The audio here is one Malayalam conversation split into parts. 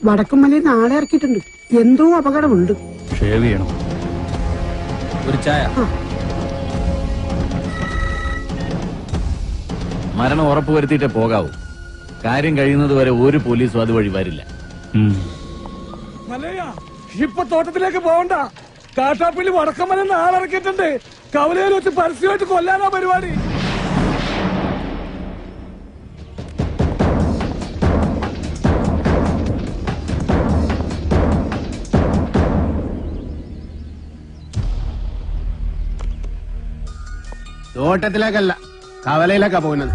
വടക്കുംമലയിൽ നിന്ന് ആളെ ഇറക്കിയിട്ടുണ്ട്. എന്തോ അപകടമുണ്ട്. ഷേവ് ചെയ്യണം. ഒരു ചായ. മരണം ഉറപ്പുവരുത്തിയിട്ടേ പോകാവൂ. കാര്യം കഴിയുന്നത് വരെ ഒരു പോലീസും അതുവഴി വരില്ല. ഇപ്പൊ തോട്ടത്തിലേക്ക് പോകണ്ട. കാട്ടാപ്പള്ളി വടക്കമ്മലെന്ന് ആളിറക്കിയിട്ടുണ്ട്. കവലയിൽ വെച്ച് പരസ്യമായിട്ട് കൊല്ലാനാ പരിപാടി. തോട്ടത്തിലേക്കല്ല, കവലയിലേക്കാ പോകുന്നത്.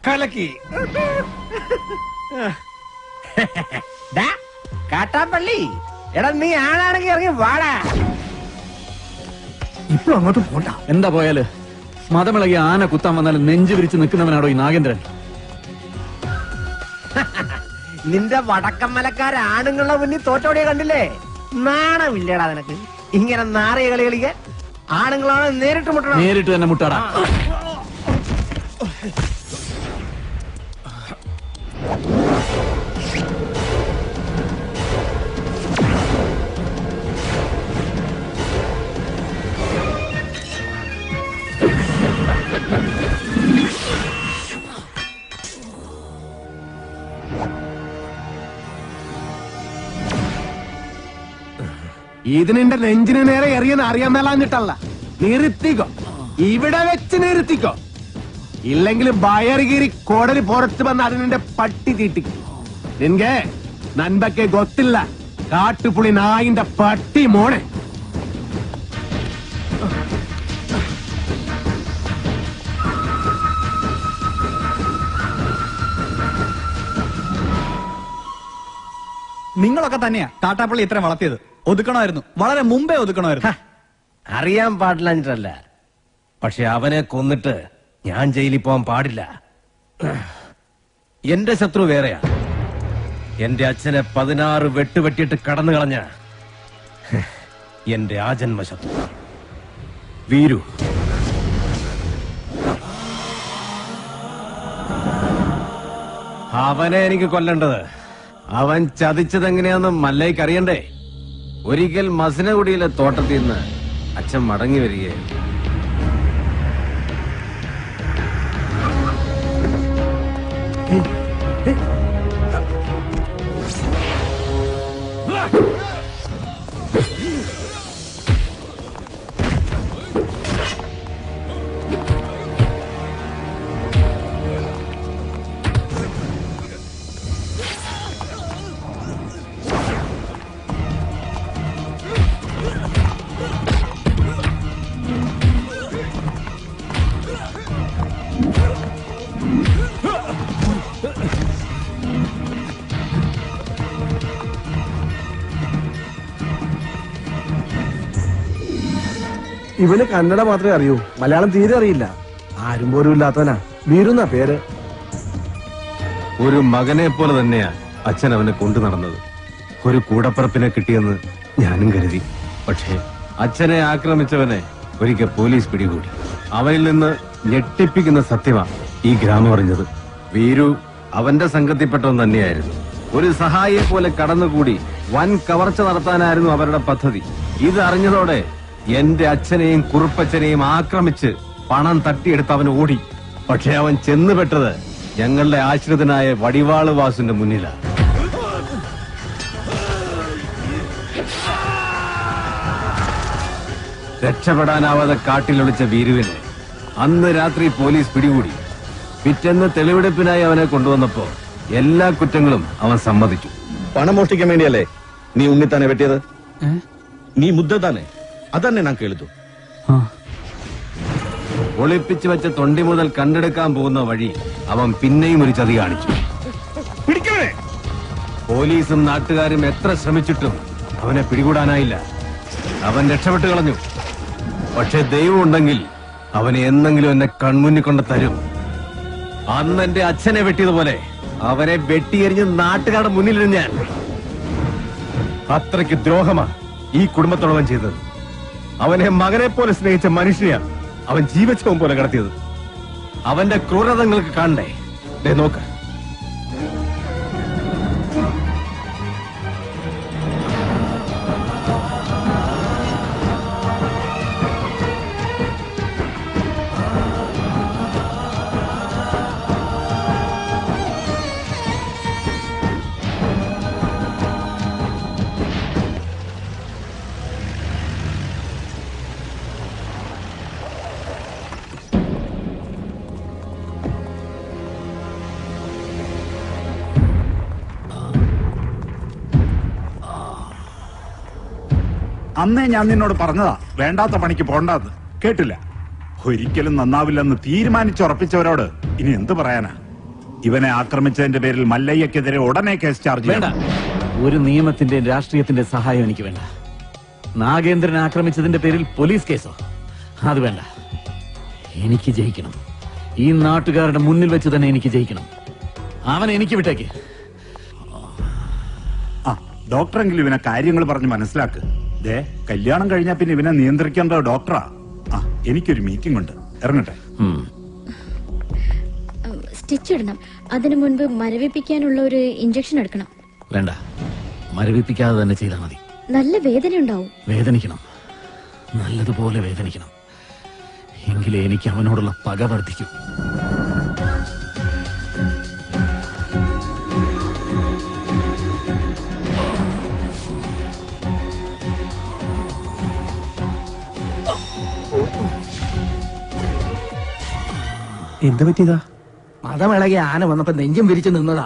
കലക്കി കാട്ടാപ്പള്ളി, എടാ നീ ആണാണെങ്കിൽ ഇറങ്ങി വാടാ. ഇപ്പൊ അങ്ങോട്ട് പോണ്ട. എന്താ പോയാല്? മതമിളകി ആന കുത്താൻ വന്നാലും നെഞ്ചു വിരിച്ച് നിൽക്കുന്നവനാണോ ഈ നാഗേന്ദ്രൻ? നിന്റെ വടക്കമ്മലക്കാരാണുങ്ങളുടെ മുന്നിൽ തോറ്റോടിയെ കണ്ടില്ലേ? നാണമില്ലേടാ നിനക്ക് ഇങ്ങനെ നാറിയ കളി കളിക്കാൻ? ആണുങ്ങളാണ് നേരിട്ട് മുട്ടണം. നേരിട്ട് തന്നെ മുട്ടാടാ. ഇതിനെ നെഞ്ചിന് നേരെ എറിയെന്ന് അറിയാൻ മേലാഞ്ഞിട്ടല്ല. നിർത്തിക്കോ, ഇവിടെ വെച്ച് നിർത്തിക്കോ. ഇല്ലെങ്കിൽ ബയറുകീറി കോടലി പുറത്ത് വന്ന് അതിനെ പട്ടി തീട്ടിക്കും. നിൻകെ നൻപക്കെ ഗൊത്തില്ല, കാട്ടുപുളി നായിന്റെ പട്ടി മോനെ. നിങ്ങളൊക്കെ തന്നെയാ കാട്ടാപ്പള്ളി ഇത്രയും വളർത്തിയത്. ഒതുക്കണമായിരുന്നു, വളരെ മുമ്പേ ഒതുക്കണമായിരുന്നു. അറിയാൻ പാടില്ല, പക്ഷെ അവനെ കൊന്നിട്ട് ഞാൻ ജയിലിൽ പോകാൻ പാടില്ല. എന്റെ ശത്രു വേറെയാ. എന്റെ അച്ഛനെ 16 വെട്ടുവെട്ടിയിട്ട് കടന്നു കളഞ്ഞ എന്റെ ആജന്മ ശത്രു വീരു. അവനെ എനിക്ക് കൊല്ലേണ്ടത്. അവൻ ചതിച്ചതെങ്ങനെയാന്ന് മല്ലയ്ക്ക് അറിയണ്ടേ? ഒരിക്കൽ മസനഗുഡിയിലെ തോട്ടത്തിൽ നിന്ന് അച്ഛൻ മടങ്ങി വരികയായിരുന്നു. ഇവന് കന്നഡ മാത്രമേ അറിയൂ, മലയാളം തീരെ അറിയില്ല. ആരും പോലും ഇല്ലാത്തവനാ. വീരുന്ന പേര്. ഒരു മകനെ പോലെ തന്നെയാ അച്ഛൻ അവനെ കൊണ്ടു നടന്നത്. ഒരു കൂടപ്പറപ്പിനെ കിട്ടിയെന്ന് ഞാനും കരുതി. പക്ഷേ അച്ഛനെ ആക്രമിച്ചവനെ ഒരിക്കൽ പോലീസ് പിടികൂടി. അവനിൽ നിന്ന് ഞെട്ടിപ്പിക്കുന്ന സത്യമാ ഈ ഗ്രാമം അറിഞ്ഞത്. വീരു അവന്റെ സംഘത്തിൽപ്പെട്ടവൻ തന്നെയായിരുന്നു. ഒരു സഹായിയെ പോലെ കടന്നുകൂടി വൻ കവർച്ച നടത്താനായിരുന്നു അവരുടെ പദ്ധതി. ഇത് അറിഞ്ഞതോടെ എന്റെ അച്ഛനെയും കുറുപ്പച്ഛനെയും ആക്രമിച്ച് പണം തട്ടിയെടുത്ത് അവൻ ഓടി. പക്ഷെ അവൻ ചെന്നുപെട്ടത് ഞങ്ങളുടെ ആശ്രിതനായ വടിവാള് വാസുന്റെ മുന്നിലാണ്. രക്ഷപ്പെടാനാവാതെ കാട്ടിലൊളിച്ച വീരുവിനെ അന്ന് രാത്രി പോലീസ് പിടികൂടി. പിറ്റേന്ന് തെളിവെടുപ്പിനായി അവനെ കൊണ്ടുവന്നപ്പോ എല്ലാ കുറ്റങ്ങളും അവൻ സമ്മതിച്ചു. പണം മോഷ്ടിക്കാൻ വേണ്ടിയല്ലേ നീ ഉണ്ണിത്താനെ വെട്ടിയത്? നീ മുദ്ദത്താനെ അതന്നെ ഞാൻ കേളിച്ചു. ഒളിപ്പിച്ചു വെച്ച തൊണ്ടി മുതൽ കണ്ടെടുക്കാൻ പോകുന്ന വഴി അവൻ പിന്നെയും ഒരു ചതി കാണിച്ചു. പോലീസും നാട്ടുകാരും എത്ര ശ്രമിച്ചിട്ടും അവനെ പിടികൂടാനായില്ല. അവൻ രക്ഷപ്പെട്ടു കളഞ്ഞു. പക്ഷെ ദൈവം ഉണ്ടെങ്കിൽ അവനെ എന്നെങ്കിലും എന്നെ കൺമുന്നിൽ കൊണ്ട് തരും. അന്ന് എന്റെ അച്ഛനെ വെട്ടിയതുപോലെ അവനെ വെട്ടിയെറിഞ്ഞ് നാട്ടുകാരുടെ മുന്നിലിരുന്ന് ഞാൻ. അത്രയ്ക്ക് ദ്രോഹമാ ഈ കുടുംബത്തോടവൻ ചെയ്തത്. അവനെ മകനെ പോലെ സ്നേഹിച്ച മനുഷ്യനെയാണ് അവൻ ജീവച്ഛവം പോലെ കടത്തിയത്. അവന്റെ ക്രൂരത നിങ്ങൾക്ക് കാണണ്ടേ? ദേ നോക്ക്. അന്നേ ഞാൻ നിന്നോട് പറഞ്ഞതാ വേണ്ടാത്ത പണിക്ക് പോണ്ടാന്ന്. കേട്ടില്ല. ഒരിക്കലും നന്നാവില്ലെന്ന് തീരുമാനിച്ചുറപ്പിച്ചവരോട് ഇനി എന്ത് പറയാനാ? ഇവനെ ആക്രമിച്ചതിന്റെ പേരിൽ മല്ലയ്യക്കെതിരെ ഉടനെ കേസ് ചാർജ് വേണ്ട. ഒരു നിയമത്തിന്റെ രാഷ്ട്രീയത്തിന്റെ സഹായം എനിക്ക് വേണ്ട. നാഗേന്ദ്രനെ ആക്രമിച്ചതിന്റെ പേരിൽ പോലീസ് കേസോ? അത് വേണ്ട. എനിക്ക് ജയിക്കണം. ഈ നാട്ടുകാരുടെ മുന്നിൽ വെച്ച് തന്നെ എനിക്ക് ജയിക്കണം. അവൻ എനിക്ക് വിട്ടേക്ക്. ആ ഡോക്ടറെങ്കിലും ഇവനെ കാര്യങ്ങൾ പറഞ്ഞ് മനസ്സിലാക്ക്. ദേ കല്യാണം കഴിഞ്ഞാ പിന്നെ ഇവനെ നിയന്ത്രിക്കേണ്ട ഡോക്ടറാ. ആ എനിക്കൊരു മീറ്റിംഗ് ഉണ്ട്, ഇറങ്ങട്ടെ. സ്റ്റിച്ച് ഇടണം. അതിനു മുൻപ് മരവിപ്പിക്കാനുള്ള ഒരു ഇഞ്ചക്ഷൻ എടുക്കണം. വേണ്ട, മരവിപ്പിക്കാതെ തന്നെ ചെയ്താൽ മതി. നല്ല വേദന ഉണ്ടാവും. വേദനിക്കണം, നല്ലതുപോലെ വേദനിക്കണം. എങ്കിലേ എനിക്ക് അവനോടുള്ള പക വർദ്ധിക്കൂ. എന്ത് പറ്റിയതാ? മതമിളകി ആന വന്നപ്പോ നെഞ്ചും വിരിച്ചു നിന്നതാ.